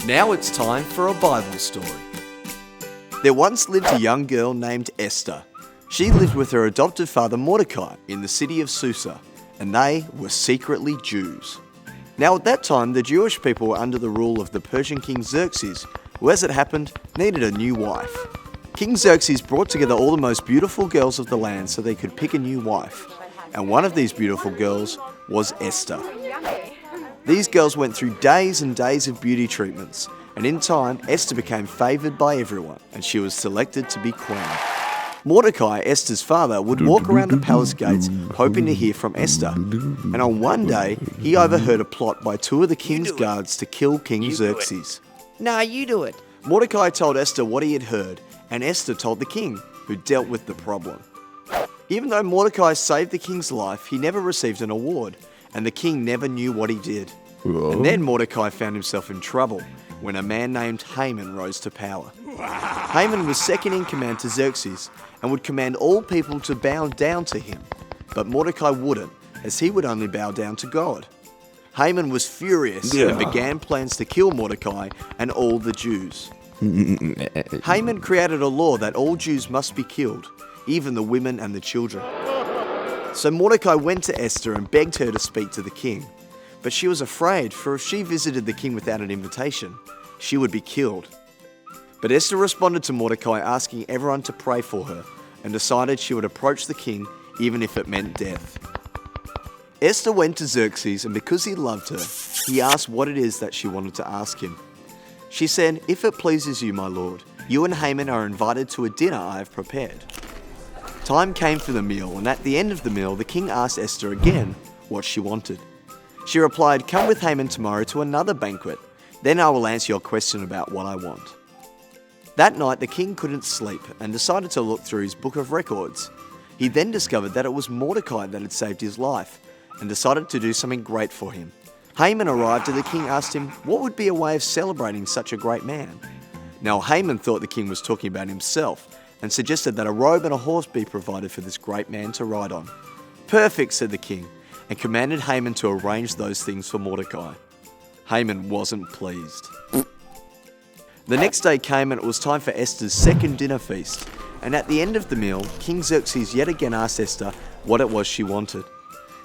Now it's time for a Bible story. There once lived a young girl named Esther. She lived with her adopted father Mordecai in the city of Susa, and they were secretly Jews. Now at that time, the Jewish people were under the rule of the Persian king Xerxes, who, as it happened, needed a new wife. King Xerxes brought together all the most beautiful girls of the land so they could pick a new wife, and one of these beautiful girls was Esther. These girls went through days and days of beauty treatments, and in time, Esther became favoured by everyone, and she was selected to be queen. Mordecai, Esther's father, would walk around the palace gates hoping to hear from Esther, and on one day, he overheard a plot by two of the king's guards to kill King Xerxes. Nah, you do it. Mordecai told Esther what he had heard, and Esther told the king, who dealt with the problem. Even though Mordecai saved the king's life, he never received an award, and the king never knew what he did. And then Mordecai found himself in trouble when a man named Haman rose to power. Haman was second in command to Xerxes and would command all people to bow down to him. But Mordecai wouldn't, as he would only bow down to God. Haman was furious and began plans to kill Mordecai and all the Jews. Haman created a law that all Jews must be killed, even the women and the children. So Mordecai went to Esther and begged her to speak to the king. But she was afraid, for if she visited the king without an invitation, she would be killed. But Esther responded to Mordecai asking everyone to pray for her, and decided she would approach the king even if it meant death. Esther went to Xerxes, and because he loved her, he asked what it is that she wanted to ask him. She said, "If it pleases you, my lord, you and Haman are invited to a dinner I have prepared." Time came for the meal, and at the end of the meal, the king asked Esther again what she wanted. She replied, "Come with Haman tomorrow to another banquet. Then I will answer your question about what I want." That night, the king couldn't sleep and decided to look through his book of records. He then discovered that it was Mordecai that had saved his life and decided to do something great for him. Haman arrived and the king asked him what would be a way of celebrating such a great man. Now, Haman thought the king was talking about himself and suggested that a robe and a horse be provided for this great man to ride on. "Perfect," said the king, and commanded Haman to arrange those things for Mordecai. Haman wasn't pleased. The next day came and it was time for Esther's second dinner feast, and at the end of the meal, King Xerxes yet again asked Esther what it was she wanted.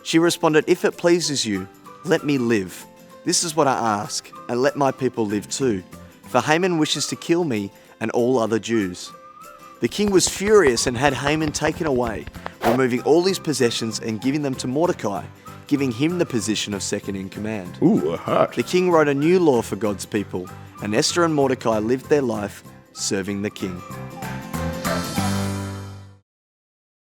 She responded, "If it pleases you, let me live. This is what I ask, and let my people live too, for Haman wishes to kill me and all other Jews." The king was furious and had Haman taken away, removing all his possessions and giving them to Mordecai, giving him the position of second in command. The king wrote a new law for God's people, and Esther and Mordecai lived their life serving the king.